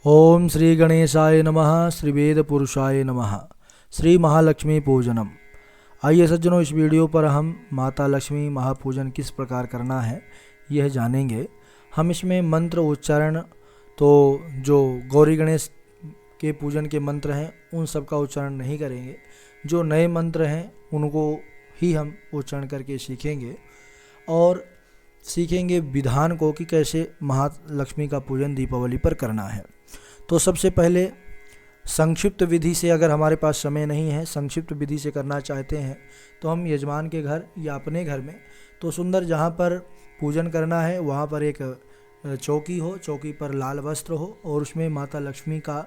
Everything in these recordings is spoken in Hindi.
ओम श्री गणेशाय नमः। श्री वेद पुरुषाय नमः। श्री महालक्ष्मी पूजनम। आइए सज्जनों, इस वीडियो पर हम माता लक्ष्मी महापूजन किस प्रकार करना है यह जानेंगे। हम इसमें मंत्र उच्चारण तो जो गौरी गणेश के पूजन के मंत्र हैं उन सब का उच्चारण नहीं करेंगे। जो नए मंत्र हैं उनको ही हम उच्चारण करके सीखेंगे और सीखेंगे विधान को कि कैसे महालक्ष्मी का पूजन दीपावली पर करना है। तो सबसे पहले संक्षिप्त विधि से, अगर हमारे पास समय नहीं है, संक्षिप्त विधि से करना चाहते हैं तो हम यजमान के घर या अपने घर में तो सुंदर जहाँ पर पूजन करना है वहाँ पर एक चौकी हो, चौकी पर लाल वस्त्र हो और उसमें माता लक्ष्मी का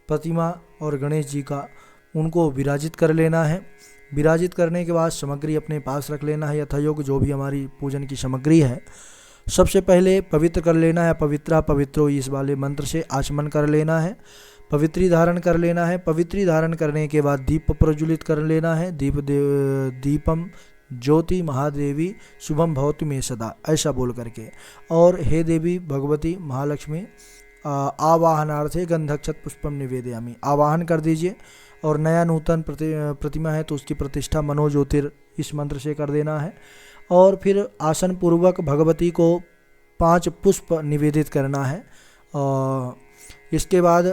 प्रतिमा और गणेश जी का उनको विराजित कर लेना है। विराजित करने के बाद सामग्री अपने पास रख लेना है, यथायोग्य जो भी हमारी पूजन की सामग्री है। सबसे पहले पवित्र कर लेना है, पवित्रा पवित्रो इस वाले मंत्र से आचमन कर लेना है, पवित्री धारण कर लेना है। पवित्री धारण करने के बाद दीप प्रज्वलित कर लेना है। दीपम ज्योति महादेवी शुभम भवतु मे सदा, ऐसा बोल करके। और हे देवी भगवती महालक्ष्मी आवाहनार्थे गंधक्षत पुष्पम निवेदयामि, आवाहन कर दीजिए। और नया नूतन प्रतिमा है तो उसकी प्रतिष्ठा मनोज्योतिर इस मंत्र से कर देना है। और फिर आसन पूर्वक भगवती को 5 पुष्प निवेदित करना है। इसके बाद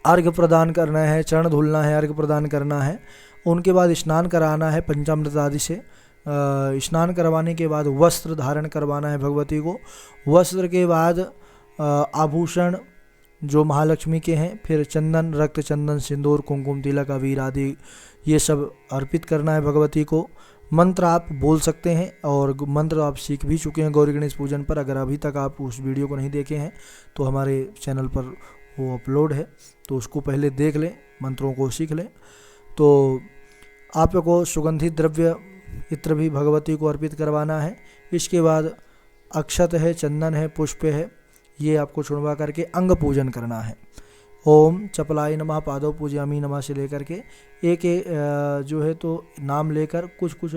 अर्घ्य प्रदान करना है, चरण धुलना है, अर्घ्य प्रदान करना है। उनके बाद स्नान कराना है पंचामृत आदि से। स्नान करवाने के बाद वस्त्र धारण करवाना है भगवती को। वस्त्र के बाद आभूषण जो महालक्ष्मी के हैं, फिर चंदन, रक्त चंदन, सिंदूर, कुमकुम, तिलक, अबीर आदि ये सब अर्पित करना है भगवती को। मंत्र आप बोल सकते हैं और मंत्र आप सीख भी चुके हैं गौरी गणेश पूजन पर। अगर अभी तक आप उस वीडियो को नहीं देखे हैं तो हमारे चैनल पर वो अपलोड है, तो उसको पहले देख लें, मंत्रों को सीख लें। तो आपको सुगंधित द्रव्य इत्र भी भगवती को अर्पित करवाना है। इसके बाद अक्षत है, चंदन है, पुष्प है, ये आपको छुड़वा करके अंग पूजन करना है। ओम चपलाय नमः पादौ पूजयामि नमः से लेकर के एक जो है तो नाम लेकर कुछ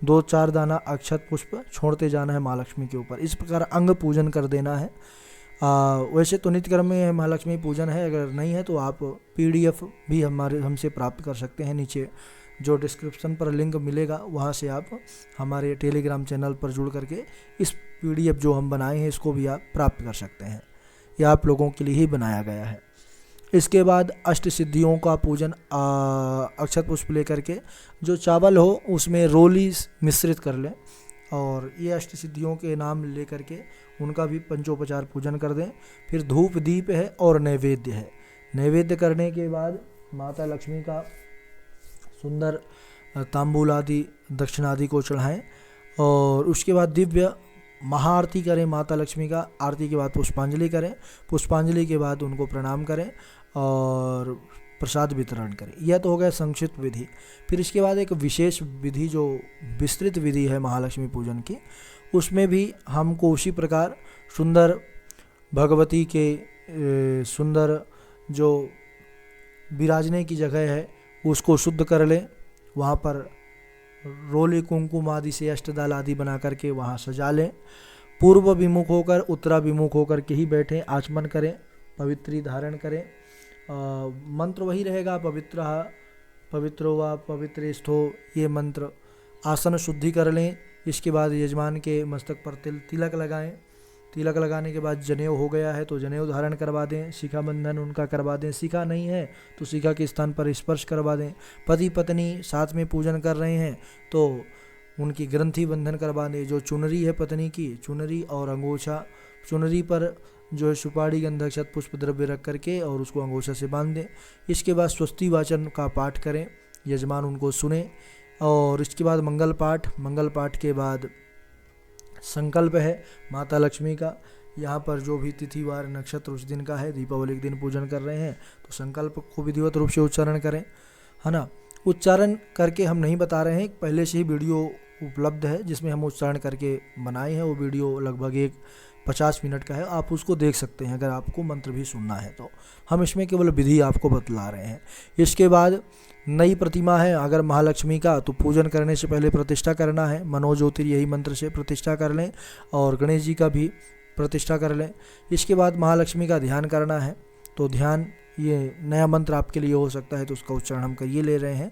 2-4 दाना अक्षत पुष्प छोड़ते जाना है महालक्ष्मी के ऊपर। इस प्रकार अंग पूजन कर देना है। वैसे तो नित्य कर्म में महालक्ष्मी पूजन है, अगर नहीं है तो आप PDF भी हमसे प्राप्त कर सकते हैं। नीचे जो डिस्क्रिप्शन पर लिंक मिलेगा वहाँ से आप हमारे टेलीग्राम चैनल पर जुड़ करके इस PDF जो हम बनाए हैं इसको भी आप प्राप्त कर सकते हैं। यह आप लोगों के लिए ही बनाया गया है। इसके बाद अष्ट सिद्धियों का पूजन अक्षत पुष्प लेकर के जो चावल हो उसमें रोली मिश्रित कर लें और ये अष्ट सिद्धियों के नाम लेकर के उनका भी पंचोपचार पूजन कर दें। फिर धूप दीप है और नैवेद्य है। नैवेद्य करने के बाद माता लक्ष्मी का सुंदर तांबूल आदि दक्षिणादि को चढ़ाएं और उसके बाद दिव्य महाआरती करें माता लक्ष्मी का। आरती के बाद पुष्पांजलि करें, पुष्पांजलि के बाद उनको प्रणाम करें और प्रसाद वितरण करें। यह तो हो गया संक्षिप्त विधि। फिर इसके बाद एक विशेष विधि जो विस्तृत विधि है महालक्ष्मी पूजन की, उसमें भी हमको उसी प्रकार सुंदर भगवती के सुंदर जो विराजने की जगह है उसको शुद्ध कर लें। वहाँ पर रोली कुमकुम आदि से अष्टदल आदि बना करके वहाँ सजा लें। पूर्व विमुख होकर उत्तराभिमुख होकर के ही बैठें, आचमन करें, पवित्री धारण करें। मंत्र वही रहेगा, पवित्रो व पवित्रेष्ठो, ये मंत्र। आसन शुद्धि कर लें। इसके बाद यजमान के मस्तक पर तिलक लगाएं। तिलक लगाने के बाद जनेऊ हो गया है तो जनेऊ धारण करवा दें। शिखा बंधन उनका करवा दें। शिखा नहीं है तो शिखा के स्थान पर स्पर्श करवा दें। पति पत्नी साथ में पूजन कर रहे हैं तो उनकी ग्रंथि बंधन करवा दें। जो चुनरी है पत्नी की, चुनरी और अंगोछा, चुनरी पर जो है सुपारी गंधक्षत पुष्प द्रव्य रख करके और उसको अंगोछा से बांध दें। इसके बाद स्वस्ति वाचन का पाठ करें, यजमान उनको सुने। और इसके बाद मंगल पाठ के बाद संकल्प है माता लक्ष्मी का। यहाँ पर जो भी तिथिवार नक्षत्र उस दिन का है, दीपावली के दिन पूजन कर रहे हैं तो संकल्प को विधिवत रूप से उच्चारण करें, है ना। उच्चारण करके हम नहीं बता रहे हैं, पहले से ही वीडियो उपलब्ध है जिसमें हम उच्चारण करके बनाए हैं। वो वीडियो लगभग 50 मिनट का है, आप उसको देख सकते हैं अगर आपको मंत्र भी सुनना है तो। हम इसमें केवल विधि आपको बतला रहे हैं। इसके बाद नई प्रतिमा है अगर महालक्ष्मी का तो पूजन करने से पहले प्रतिष्ठा करना है। मनोज्योतिर यही मंत्र से प्रतिष्ठा कर लें और गणेश जी का भी प्रतिष्ठा कर लें। इसके बाद महालक्ष्मी का ध्यान करना है। तो ध्यान, ये नया मंत्र आपके लिए हो सकता है तो उसका उच्चारण हम करिए ले रहे हैं।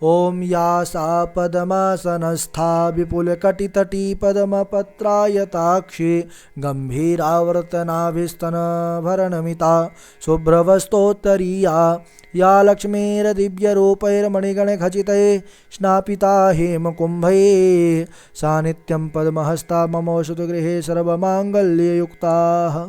ओम या सा पद्मासनस्था विपुलकटितटी पद्मपत्रायताक्षी गम्भीरावर्तनाभिस्तनभरणमिता शुभ्रवस्तोत्तरीया या लक्ष्मीर्दिव्यरूपैर्मणिगणखचितैः स्नापिता हेमकुम्भैः सा नित्यं पद्महस्ता ममोषतु गृहे सर्वमाङ्गल्ययुक्ताः।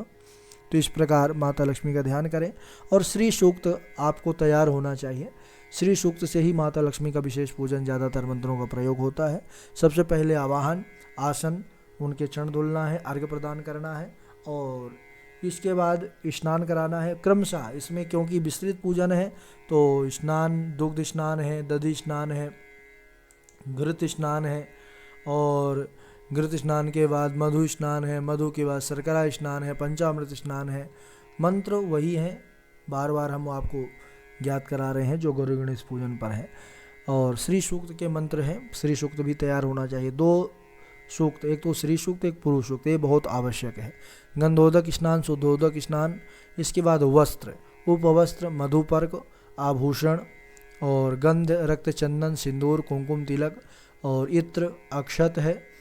तो इस प्रकार माता लक्ष्मी का ध्यान करें। और श्री सूक्त आपको तैयार होना चाहिए। श्री सूक्त से ही माता लक्ष्मी का विशेष पूजन, ज़्यादातर मंत्रों का प्रयोग होता है। सबसे पहले आवाहन, आसन, उनके चरण धुलना है, अर्घ्य प्रदान करना है और इसके बाद स्नान कराना है क्रमशः। इसमें क्योंकि विस्तृत पूजन है तो स्नान, दुग्ध स्नान है, दधि स्नान है, घृत स्नान है और घृत स्नान के बाद मधु स्नान है, मधु के बाद शर्करा स्नान है, पंचामृत स्नान है। मंत्र वही हैं, बार बार हम आपको ज्ञात करा रहे हैं जो गौरी गणेश पूजन पर है। और श्री सूक्त के मंत्र हैं, श्री सूक्त भी तैयार होना चाहिए। 2 सूक्त, एक तो श्री सूक्त, एक पुरुष सूक्त, ये बहुत आवश्यक है। गंधोदक स्नान, शुद्धोदक स्नान, इसके बाद वस्त्र, उपवस्त्र, मधुपर्क, आभूषण और गंध, रक्त, चंदन, सिंदूर, कुमकुम, तिलक और इत्र, अक्षत है,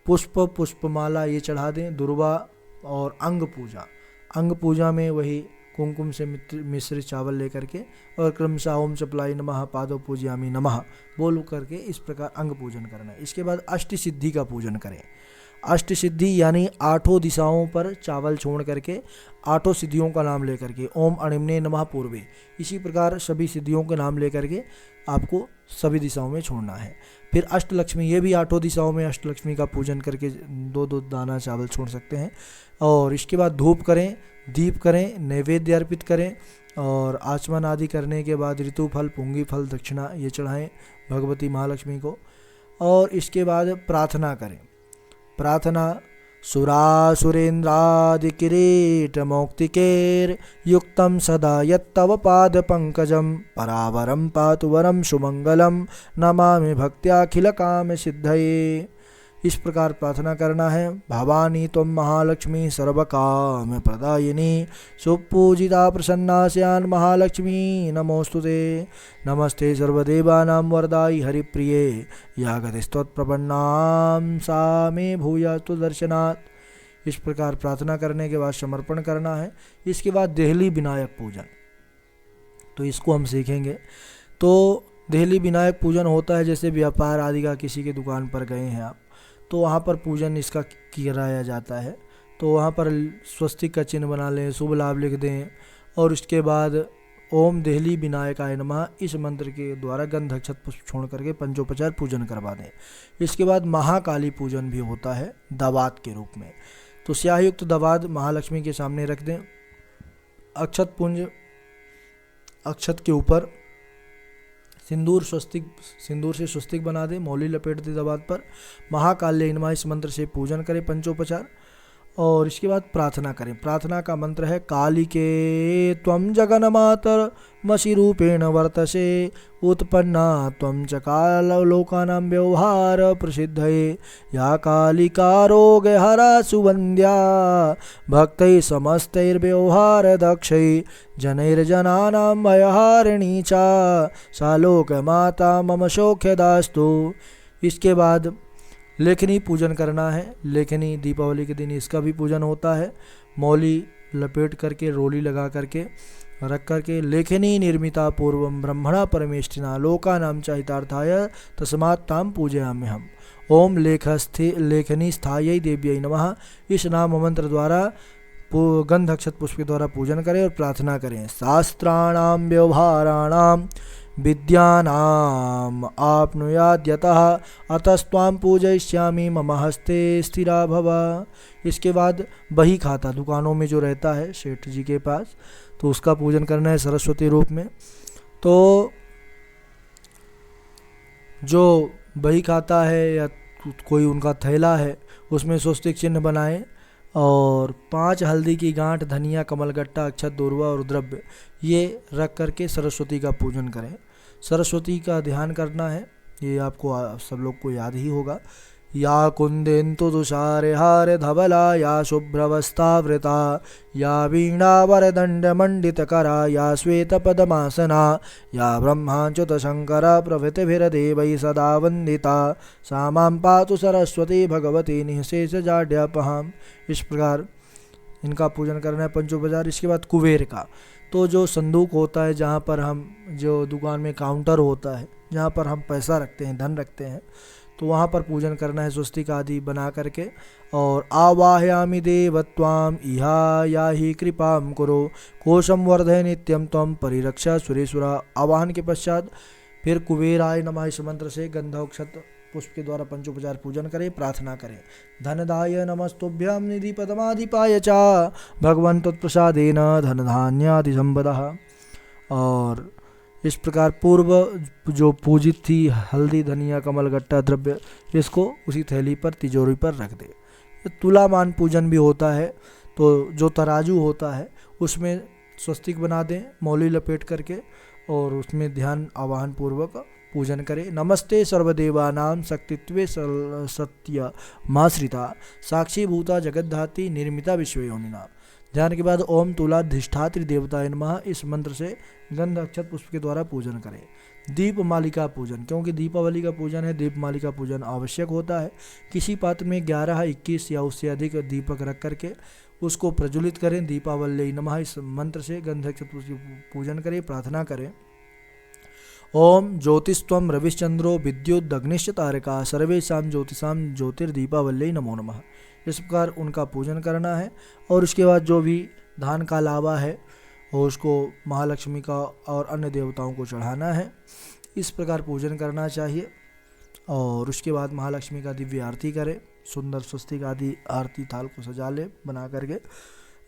पुष्प, पुष्पमाला ये चढ़ा दें। दुर्वा और अंग पूजा, अंग पूजा में वही कुमकुम से मिश्रित चावल लेकर के और क्रमशः ओम चपलाई नमः पादो पूजयामी नमः बोल करके इस प्रकार अंग पूजन करना है। इसके बाद अष्ट सिद्धि का पूजन करें। अष्ट सिद्धि यानी 8 दिशाओं पर चावल छोड़ करके 8 सिद्धियों का नाम लेकर के ओम अणिमने नमः पूर्वे, इसी प्रकार सभी सिद्धियों के नाम लेकर के आपको सभी दिशाओं में छोड़ना है। फिर अष्टलक्ष्मी, ये भी 8 दिशाओं में अष्टलक्ष्मी का पूजन करके 2-2 दाना चावल छोड़ सकते हैं। और इसके बाद धूप करें, दीप करें, नैवेद्य अर्पित करें और आचमन आदि करने के बाद ऋतु फल, पुंगी फल, दक्षिणा ये चढ़ाएं भगवती महालक्ष्मी को। और इसके बाद प्रार्थना करें। प्रार्थना सुरासुरेन्द्रादिकिरीटमौक्तिकैर्युक्तं सदा यत्तव पादपङ्कजं परावरं पातु वरं सुमंगलं नमामि भक्त्याखिलकामसिद्धये। इस प्रकार प्रार्थना करना है। भवानी त्वं महालक्ष्मी सर्वकाम प्रदायिनी सुपूजिता प्रसन्ना स्यान् महालक्ष्मी नमोस्तुते। नमस्ते सर्वदेवानां वरदायि हरिप्रिये या गतिस्त्वत्प्रपन्नां सा मे भूयास्तु दर्शनात्। इस प्रकार प्रार्थना करने के बाद समर्पण करना है। इसके बाद देहली विनायक पूजन, तो इसको हम सीखेंगे। तो देहली विनायक पूजन होता है जैसे व्यापार आदि का, किसी की दुकान पर गए हैं आप तो वहाँ पर पूजन इसका कराया जाता है। तो वहाँ पर स्वस्तिक का चिन्ह बना लें, शुभ लाभ लिख दें और उसके बाद ओम देहली विनायकाय नमः इस मंत्र के द्वारा गंध अक्षत पुष्प छोड़ करके पंचोपचार पूजन करवा दें। इसके बाद महाकाली पूजन भी होता है दवात के रूप में। तो स्याहयुक्त दवात महालक्ष्मी के सामने रख दें। अक्षत पुंज, अक्षत के ऊपर सिंदूर से स्वस्तिक बना दे, मौली लपेट दे दवात पर। महाकाल्यै नमः इस मंत्र से पूजन करें पंचोपचार। और इसके बाद प्रार्थना करें। प्रार्थना का मंत्र है कालिके त्वं जगन्मातर्मसि रूपेण वर्तसे उत्पन्ना त्वं च काललोकानां व्यवहार प्रसिद्धये या कालिका रोगहरा सुवन्द्या भक्तैः समस्तैर्व्यवहार दक्षैः जनैर्जनानां भयहारिणी च सा लोकमाता मम सौख्यदास्तु। इसके बाद लेखनी पूजन करना है। लेखनी दीपावली के दिन इसका भी पूजन होता है। मौली लपेट करके, रोली लगा करके रख करके लेखनी निर्मिता पूर्वम ब्रह्मणा परमेष्ठिना लोकानां च हितार्थाय तस्मात् तां पूजयामि हम। ओम लेखनी स्थायै देव्यै नमः इस नाम मंत्र द्वारा गंध अक्षत पुष्प के द्वारा पूजन करें और प्रार्थना करें। शास्त्राणां व्यवहाराणां विद्यानाम आपनुयाद्यतः अतस्त्वां पूजयिष्यामि मम हस्ते स्थिरा भव। इसके बाद बही खाता दुकानों में जो रहता है सेठ जी के पास, तो उसका पूजन करना है सरस्वती रूप में। तो जो बही खाता है या कोई उनका थैला है उसमें स्वस्तिक चिन्ह बनाएं और 5 हल्दी की गांठ, धनिया, कमलगट्टा, अक्षत, दूर्वा और द्रव्य ये रख करके सरस्वती का पूजन करें। सरस्वती का ध्यान करना है, ये आपको सब लोग को याद ही होगा। या कुन्देन्दु तुषारहार धवला या शुभ्रवस्त्रावृता या वीणावरदण्डमण्डितकरा या श्वेतपद्मासना या ब्रह्माच्युतशङ्करा प्रभृतिभिर्देवैः सदा वन्दिता सा मां पातु सरस्वती भगवती निःशेषजाड्यापहाम्। इस प्रकार इनका पूजन करना है पंचोपचार। इसके बाद कुबेर का, तो जो संदूक होता है जहाँ पर हम, जो दुकान में काउंटर होता है जहाँ पर हम पैसा रखते हैं, धन रखते हैं, तो वहाँ पर पूजन करना है स्वस्तिक आदि बना करके। और आवाहयामि देवत्वाम इहा या ही कृपाम करो कोशम वर्धय नित्यम त्वम परिरक्षा सुरेश्वरा। आवाहन के पश्चात फिर कुबेराय नमः इस मंत्र से गंधोक्षत पुष्प के द्वारा पंचोपचार पूजन करें, प्रार्थना करें। धनदाय नमस्तुभ्यं निधि पदमाधिपाय च भगवन् त्वत्प्रसादेन धनधान्यादि संपदः। और इस प्रकार पूर्व जो पूजित थी हल्दी, धनिया, कमलगट्टा द्रव्य, इसको उसी थैली पर, तिजोरी पर रख दे। तुलामान पूजन भी होता है, तो जो तराजू होता है उसमें स्वस्तिक बना दें मौली लपेट करके, और उसमें ध्यान आवाहन पूर्वक पूजन करें। नमस्ते सर्वदेवानां शक्तित्वे सत्यमाश्रिता साक्षी भूता जगद्धात्री निर्मिता विश्वयोनिना। ध्यान के बाद ओम तुलाधिष्ठात्री देवताय नमः इस मंत्र से गंध अक्षत पुष्प के द्वारा पूजन करें। दीप मालिका पूजन, क्योंकि दीपावली का पूजन है, दीप मालिका पूजन आवश्यक होता है। किसी पात्र में 11, 21 या उससे अधिक दीपक रख करके उसको प्रज्वलित करें। दीपावली नमः इस मंत्र से गंध अक्षत पुष्प की पूजन करें, प्रार्थना करें। ओम ज्योतिस्त्वं रविश्चंद्रो विद्युदग्निश्च तारका सर्वेषां ज्योतिषां ज्योतिर्दीपावल्यै नमो नमः। इस प्रकार उनका पूजन करना है। और उसके बाद जो भी धान का लावा है और उसको महालक्ष्मी का और अन्य देवताओं को चढ़ाना है। इस प्रकार पूजन करना चाहिए। और उसके बाद महालक्ष्मी का दिव्य आरती करें, सुंदर स्वस्तिक आदि आरती थाल को सजा ले बना करके।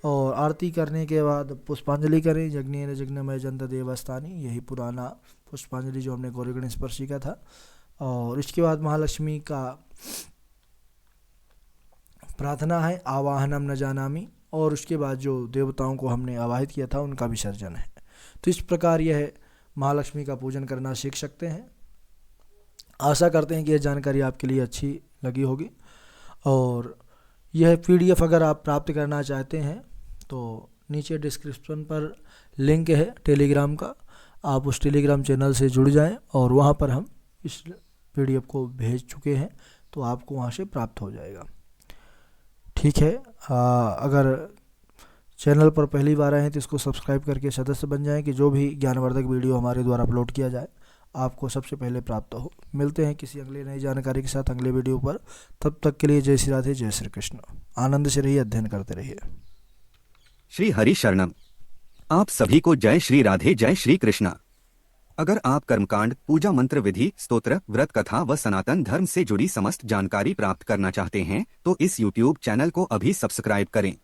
और आरती करने के बाद पुष्पांजलि करें। यज्ञेन यज्ञमय जंत देवस्थानी, यही पुराना पुष्पांजलि जो हमने गौरी गणेश पर सीखा था। और इसके बाद महालक्ष्मी का प्रार्थना है आवाहनम न जानामि, और उसके बाद जो देवताओं को हमने आवाहित किया था उनका विसर्जन है। तो इस प्रकार यह महालक्ष्मी का पूजन करना सीख सकते हैं। आशा करते हैं कि यह जानकारी आपके लिए अच्छी लगी होगी। और यह PDF अगर आप प्राप्त करना चाहते हैं तो नीचे डिस्क्रिप्शन पर लिंक है टेलीग्राम का, आप उस टेलीग्राम चैनल से जुड़ जाएं और वहां पर हम इस PDF को भेज चुके हैं, तो आपको वहां से प्राप्त हो जाएगा। ठीक है, अगर चैनल पर पहली बार आए हैं तो इसको सब्सक्राइब करके सदस्य बन जाएं कि जो भी ज्ञानवर्धक वीडियो हमारे द्वारा अपलोड किया जाए आपको सबसे पहले प्राप्त हो। मिलते हैं किसी अगले नई जानकारी के साथ अगले वीडियो पर। तब तक के लिए जय श्री राधे, जय श्री कृष्ण। आनंद से रहिए, अध्ययन करते रहिए। श्री हरि शरणम। आप सभी को जय श्री राधे, जय श्री कृष्णा। अगर आप कर्मकांड, पूजा मंत्र विधि, स्तोत्र, व्रत कथा व सनातन धर्म से जुड़ी समस्त जानकारी प्राप्त करना चाहते हैं तो इस YouTube चैनल को अभी सब्सक्राइब करें।